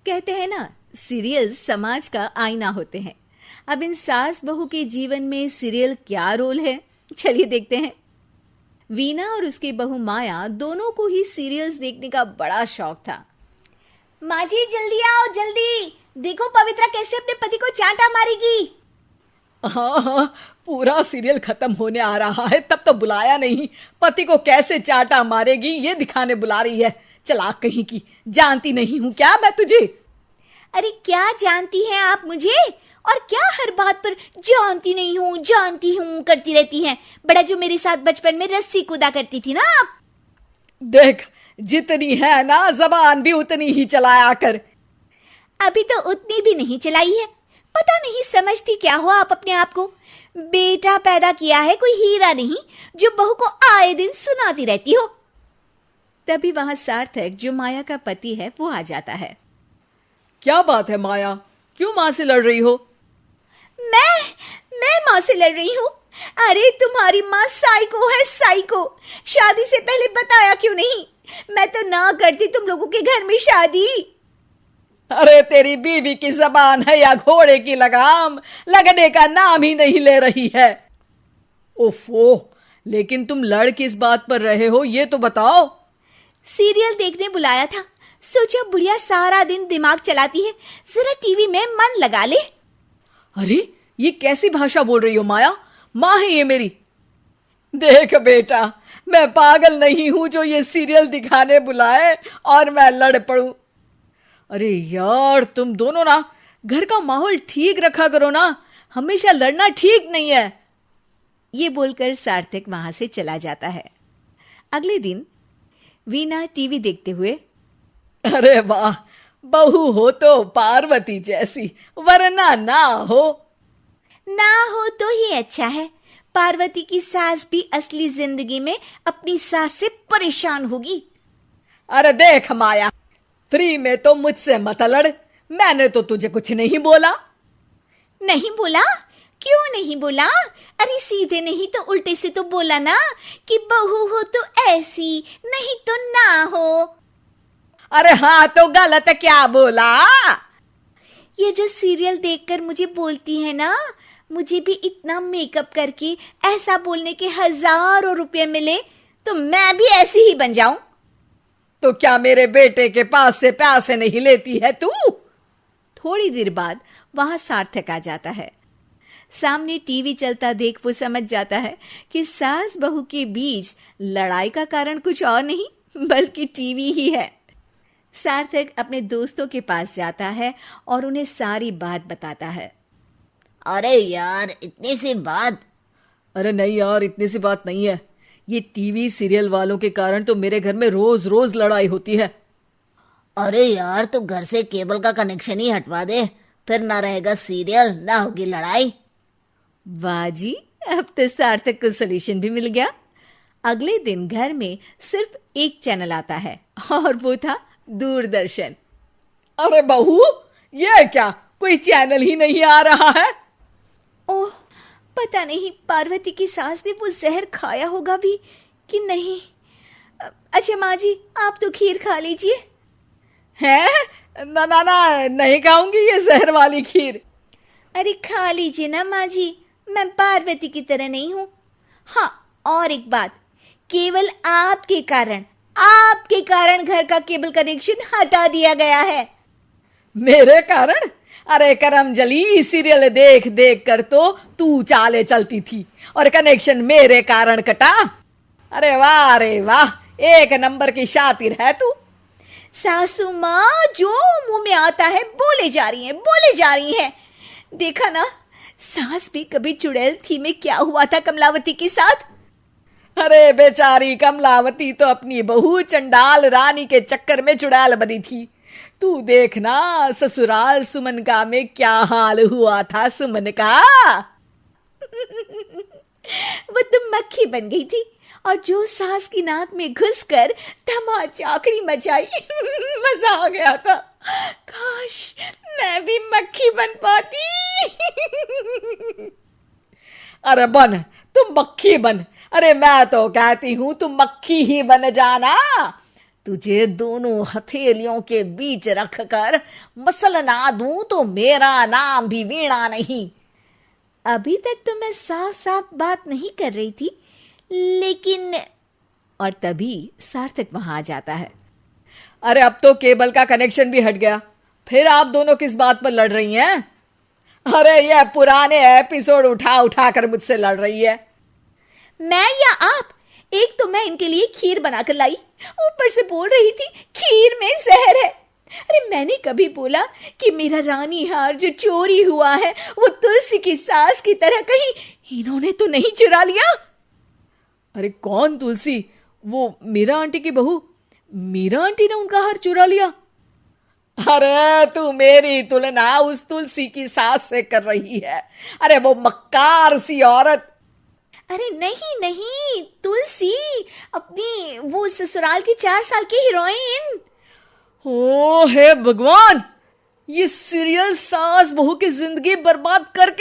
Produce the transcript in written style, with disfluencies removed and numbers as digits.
कहते हैं ना, सीरियल समाज का आईना होते हैं। अब इन सास बहू के जीवन में सीरियल क्या रोल है, चलिए देखते हैं। वीना और उसकी बहू माया दोनों को ही सीरियल्स देखने का बड़ा शौक था। माँ जी जल्दी आओ, जल्दी देखो पवित्रा कैसे अपने पति को चांटा मारेगी। हाँ हाँ, पूरा सीरियल खत्म होने आ रहा है, तब तो बुलाया नहीं। पति को कैसे चांटा मारेगी ये दिखाने बुला रही है। चलाक कहीं की, जानती नहीं हूँ क्या मैं तुझे? अरे क्या जानती हैं आप मुझे, और क्या हर बात पर जानती हूँ करती रहती हैं। बड़ा जो मेरे साथ बचपन में रस्सी कूदा करती थी ना आप। देख, जितनी है ना जबान भी उतनी ही चलाया कर। अभी तो उतनी भी नहीं चलाई है। पता नहीं समझती क्या हो आप अपने आप को। बेटा पैदा किया है कोई हीरा नहीं जो बहू को आए दिन सुनाती रहती हो। तभी वहां सार्थक, जो माया का पति है, वो आ जाता है। क्या बात है माया, क्यों माँ से लड़ रही हो? मैं माँ से लड़ रही हूँ? अरे तुम्हारी माँ साइको है, साइको। शादी से पहले बताया क्यों नहीं? मैं तो ना करती तुम लोगों के घर में शादी। अरे तेरी बीवी की जबान है या घोड़े की लगाम, लगने का नाम ही नहीं ले रही है। ओफो, लेकिन तुम लड़ किस बात पर रहे हो ये तो बताओ। सीरियल देखने बुलाया था, सोचा बुढ़िया सारा दिन दिमाग चलाती है, जरा टीवी में मन लगा ले। अरे ये कैसी भाषा बोल रही हो माया? माँ है ये मेरी। देख बेटा, मैं पागल नहीं हूं जो ये सीरियल दिखाने बुलाए और मैं लड़ पड़ूं। अरे यार, तुम दोनों ना घर का माहौल ठीक रखा करो ना, हमेशा लड़ना ठीक नहीं है। ये बोलकर सार्थक वहां से चला जाता है। अगले दिन वीना टीवी देखते हुए, अरे वाह, बहू हो तो पार्वती जैसी, वरना ना हो तो ही अच्छा है। पार्वती की सास भी असली जिंदगी में अपनी सास से परेशान होगी। अरे देख माया, फ्री में तो मुझसे मत लड़। मैंने तो तुझे कुछ नहीं बोला। नहीं बोला? क्यों नहीं बोला? अरे सीधे नहीं तो उल्टे से तो बोला ना कि बहू हो तो ऐसी, नहीं तो ना हो। अरे हाँ, तो गलत क्या बोला? ये जो सीरियल देखकर मुझे बोलती है ना, मुझे भी इतना मेकअप करके ऐसा बोलने के हजारों रुपए मिले तो मैं भी ऐसी ही बन जाऊं। तो क्या मेरे बेटे के पास से पैसे नहीं लेती है तू? थोड़ी देर बाद वहां सार्थक आ जाता है। सामने टीवी चलता देख वो समझ जाता है कि सास बहू के बीच लड़ाई का कारण कुछ और नहीं बल्कि टीवी ही है। सार्थक अपने दोस्तों के पास जाता है और उन्हें सारी बात बताता है। अरे यार, इतनी सी बात? अरे नहीं यार, इतनी सी बात नहीं है। ये टीवी सीरियल वालों के कारण तो मेरे घर में रोज रोज लड़ाई होती है। अरे यार, तो घर से केबल का कनेक्शन ही हटवा दे, फिर ना रहेगा सीरियल ना होगी लड़ाई। वाह जी, अब तो सार्थक को सोल्यूशन भी मिल गया। अगले दिन घर में सिर्फ एक चैनल आता है और वो था दूरदर्शन। अरे बहू, ये क्या, कोई चैनल ही नहीं आ रहा है? ओह, पता नहीं पार्वती की सास ने वो जहर खाया होगा भी कि नहीं। अच्छा माँ जी, आप तो खीर खा लीजिए। हैं? ना ना ना, नहीं खाऊंगी ये जहर वाली खीर। अरे खा लीजिए ना माँ जी, मैं पार्वती की तरह नहीं हूँ। हाँ, और एक बात, केवल आपके कारण घर का केबल कनेक्शन हटा दिया गया है। मेरे कारण? अरे करमजली, सीरियल देख देख कर तो तू चाले चलती थी और कनेक्शन मेरे कारण कटा। अरे वाह, एक नंबर की शातिर है तू। सासू माँ जो मुंह में आता है बोले जा रही हैं। देखा ना, सास भी कभी चुड़ैल थी में क्या हुआ था कमलावती के साथ। अरे बेचारी कमलावती तो अपनी बहू चंडाल रानी के चक्कर में चुड़ैल बनी थी। तू देखना ससुराल सुमन का में क्या हाल हुआ था सुमन का। वो तो मक्खी बन गई थी और जो सास की नाक में घुसकर धमाचाकड़ी मचाई। मजा आ गया था। काश मैं भी मक्खी बन पाती। अरे बन, तुम मक्खी बन। अरे मैं तो कहती हूं तुम मक्खी ही बन जाना। तुझे दोनों हथेलियों के बीच रखकर मसलना दूं तो मेरा नाम भी वीणा नहीं। अभी तक तो मैं साफ साफ बात नहीं कर रही थी, लेकिन और तभी सार्थक वहां आ जाता है। अरे अब तो केबल का कनेक्शन भी हट गया, फिर आप दोनों किस बात पर लड़ रही हैं? अरे ये पुराने एपिसोड उठा उठा कर मुझसे लड़ रही है। मैं या आप? एक तो मैं इनके लिए खीर बनाकर लाई, ऊपर से बोल रही थी खीर में जहर है। अरे मैंने कभी बोला कि मेरा रानी हार जो चोरी हुआ है वो तुलसी की सास की तरह कहीं इन्होंने तो नहीं चुरा लिया? अरे कौन तुलसी? वो मीरा आंटी की बहू। मीरा आंटी ने उनका हार चुरा लिया? अरे तू मेरी तुलना उस तुलसी की सास से कर रही है। अरे वो मक्कार सी औरत। अरे नहीं नहीं, तुलसी, अपनी वो ससुराल की 4 साल की हीरोइन। ओ हे भगवान, ये सीरियल सास बहू की जिंदगी बर्बाद करके